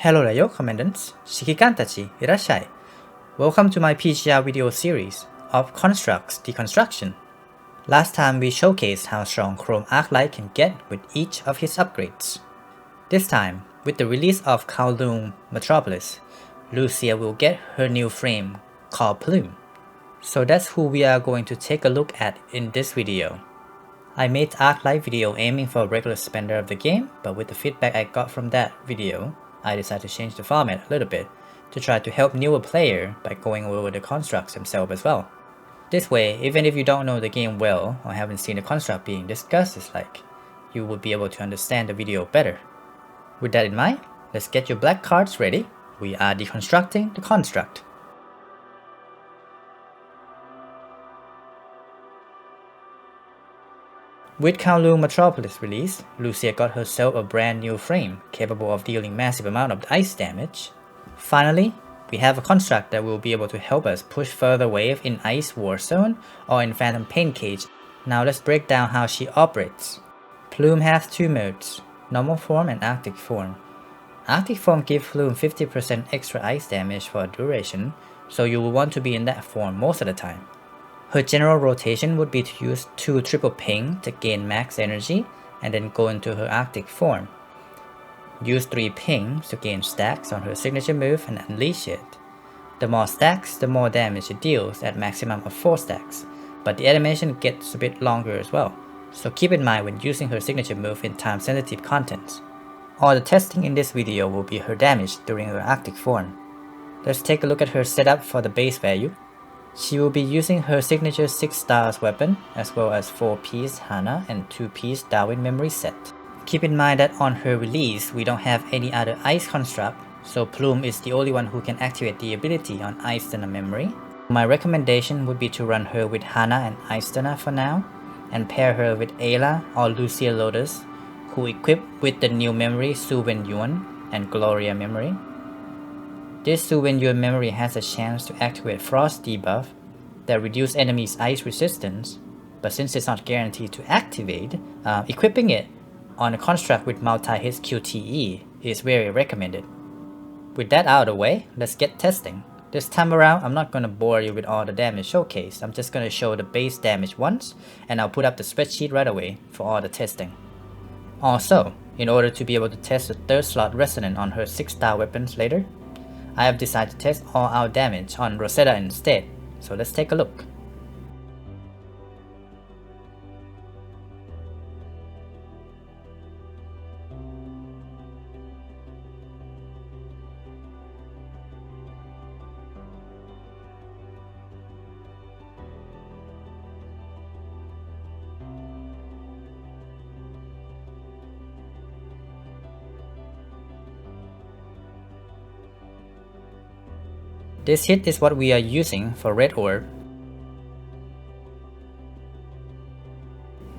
Hello there, Commandants. Shikikantachi, irashai. Welcome to my PGR video series of Constructs Deconstruction. Last time we showcased how strong Chrome Arclight can get with each of his upgrades. This time, with the release of Kowloon Metropolis, Lucia will get her new frame called Plume. So that's who we are going to take a look at in this video. I made Arclight video aiming for a regular spender of the game, but with the feedback I got from that video, I decided to change the format a little bit to try to help newer players by going over the constructs themselves as well. This way, even if you don't know the game well or haven't seen the construct being discussed, you will be able to understand the video better. With that in mind, let's get your black cards ready. We are deconstructing the construct. With Kowloon Metropolis release, Lucia got herself a brand new frame capable of dealing massive amount of ice damage. Finally, we have a construct that will be able to help us push further wave in Ice War Zone or in Phantom Pain Cage. Now let's break down how she operates. Plume has two modes, normal form and Arctic form. Arctic form gives Plume 50% extra ice damage for a duration, so you will want to be in that form most of the time. Her general rotation would be to use 2 triple ping to gain max energy and then go into her Arctic form. Use 3 pings to gain stacks on her signature move and unleash it. The more stacks, the more damage it deals at maximum of 4 stacks, but the animation gets a bit longer as well, so keep in mind when using her signature move in time sensitive contents. All the testing in this video will be her damage during her Arctic form. Let's take a look at her setup for the base value. She will be using her signature 6 stars weapon as well as 4-piece Hana and 2-piece Darwin memory set. Keep in mind that on her release we don't have any other ice construct, so Plume is the only one who can activate the ability on Ice Stunner memory. My recommendation would be to run her with Hana and Ice Stunner for now, and pair her with Ayla or Lucia Lotus, who equipped with the new memory Su Wen Yuan and Gloria memory. This Su Wen Yuan memory has a chance to activate Frost debuff that reduces enemies' ice resistance, but since it's not guaranteed to activate, equipping it on a construct with multi-hit QTE is very recommended. With that out of the way, let's get testing. This time around, I'm not going to bore you with all the damage showcase. I'm just going to show the base damage once, and I'll put up the spreadsheet right away for all the testing. Also, in order to be able to test the 3rd slot resonant on her 6-star weapons later, I have decided to test all out damage on Rosetta instead, so let's take a look. This hit is what we are using for red orb.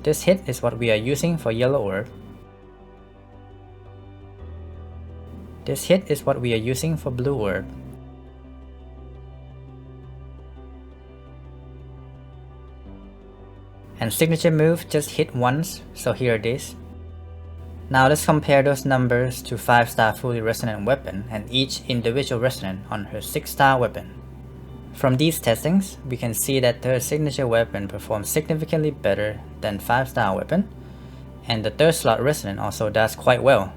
This hit is what we are using for yellow orb. This hit is what we are using for blue orb. And signature move just hit once, so here it is. Now let's compare those numbers to 5-star fully resonant weapon and each individual resonant on her 6-star weapon. From these testings, we can see that her signature weapon performs significantly better than 5-star weapon, and the 3rd slot resonant also does quite well.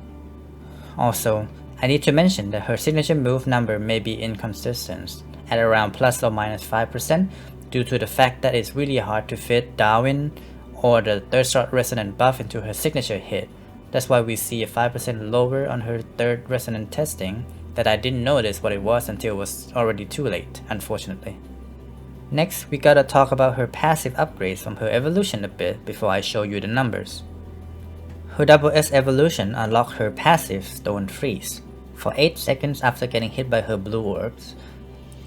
Also, I need to mention that her signature move number may be inconsistent at around plus or minus 5% due to the fact that it's really hard to fit Darwin or the 3rd slot resonant buff into her signature hit. That's why we see a 5% lower on her 3rd resonant testing that I didn't notice what it was until it was already too late, unfortunately. Next, we gotta talk about her passive upgrades from her evolution a bit before I show you the numbers. Her double S evolution unlocked her passive Stone Freeze. For 8 seconds after getting hit by her blue orbs,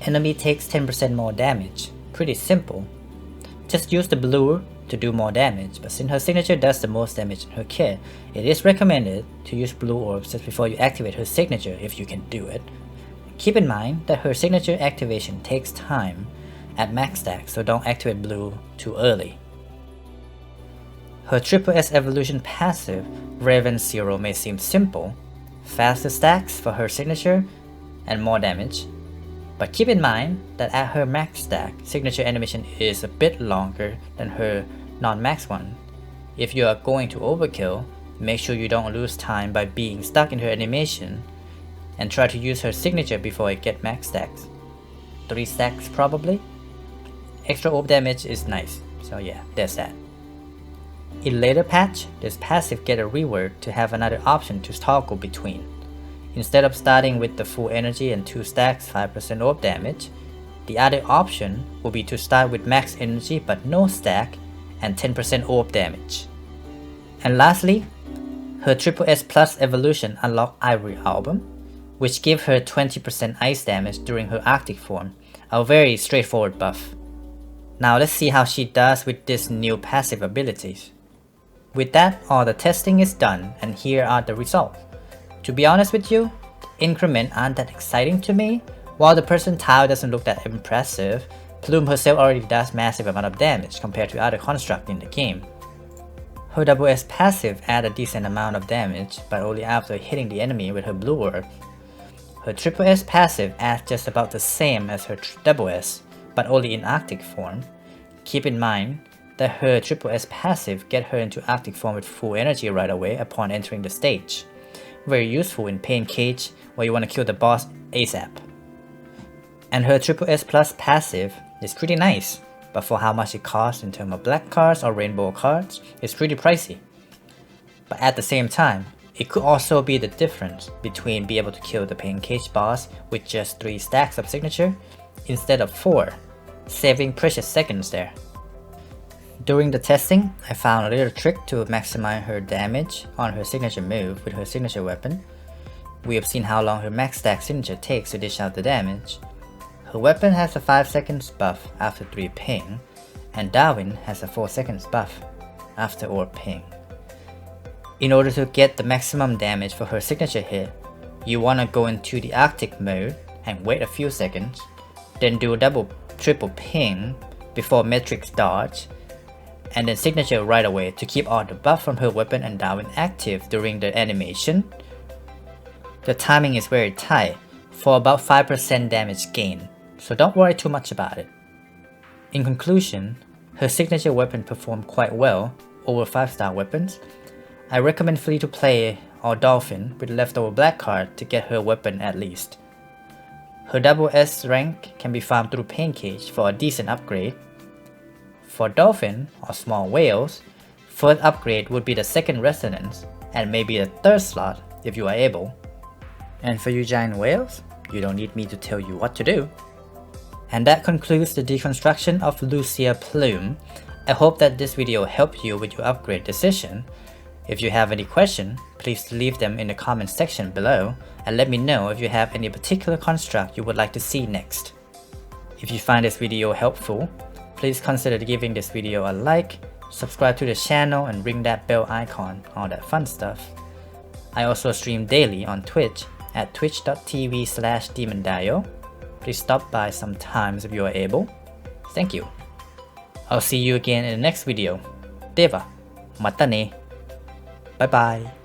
enemy takes 10% more damage. Pretty simple. Just use the blue to do more damage, but since her signature does the most damage in her kit, it is recommended to use blue orbs just before you activate her signature if you can do it. Keep in mind that her signature activation takes time at max stack, so don't activate blue too early. Her Triple S evolution passive, Raven Zero, may seem simple. faster stacks for her signature, and more damage. But keep in mind that at her max stack, signature animation is a bit longer than her non-max one. If you are going to overkill, make sure you don't lose time by being stuck in her animation, and try to use her signature before it gets max stacks. 3 stacks probably. Extra orb damage is nice, so yeah, there's that. In later patch, this passive get a rework to have another option to toggle between. Instead of starting with the full energy and 2 stacks 5% orb damage, the other option will be to start with max energy but no stack and 10% orb damage. And lastly, her S Plus evolution unlock Ivory Album, which give her 20% ice damage during her Arctic form, a very straightforward buff. Now let's see how she does with this new passive abilities. With that, all the testing is done, and here are the results. To be honest with you, increments aren't that exciting to me. While the percentile doesn't look that impressive, Plume herself already does massive amount of damage compared to other constructs in the game. Her S passive adds a decent amount of damage, but only after hitting the enemy with her blue orb. Her S passive adds just about the same as her S, but only in Arctic form. Keep in mind that her S passive get her into Arctic form with full energy right away upon entering the stage. Very useful in Pain Cage where you want to kill the boss ASAP. And her S Plus passive is pretty nice, but for how much it costs in terms of black cards or rainbow cards, it's pretty pricey. But at the same time, it could also be the difference between being able to kill the Pain Cage boss with just 3 stacks of signature instead of 4, saving precious seconds there. During the testing, I found a little trick to maximize her damage on her signature move with her signature weapon. We have seen how long her max stack signature takes to dish out the damage. Her weapon has a 5 seconds buff after 3 ping, and Darwin has a 4 seconds buff after orb ping. In order to get the maximum damage for her signature hit, you wanna go into the Arctic mode and wait a few seconds, then do a triple ping before Matrix dodge, and then signature right away to keep all the buff from her weapon and Darwin active during the animation. The timing is very tight for about 5% damage gain, so don't worry too much about it. In conclusion, her signature weapon performed quite well over 5-star weapons. I recommend free to play or Dolphin with leftover black card to get her weapon at least. Her S rank can be farmed through Pain Cage for a decent upgrade. For Dolphin or Small Whales, first upgrade would be the 2nd Resonance and maybe the 3rd slot if you are able. And for you Giant Whales, you don't need me to tell you what to do. And that concludes the deconstruction of Lucia Plume. I hope that this video helped you with your upgrade decision. If you have any questions, please leave them in the comment section below and let me know if you have any particular construct you would like to see next. If you find this video helpful, please consider giving this video a like, subscribe to the channel and ring that bell icon, all that fun stuff. I also stream daily on Twitch at twitch.tv/demondio. Please stop by sometimes if you are able. Thank you. I'll see you again in the next video. Deva, mata ne. Bye bye.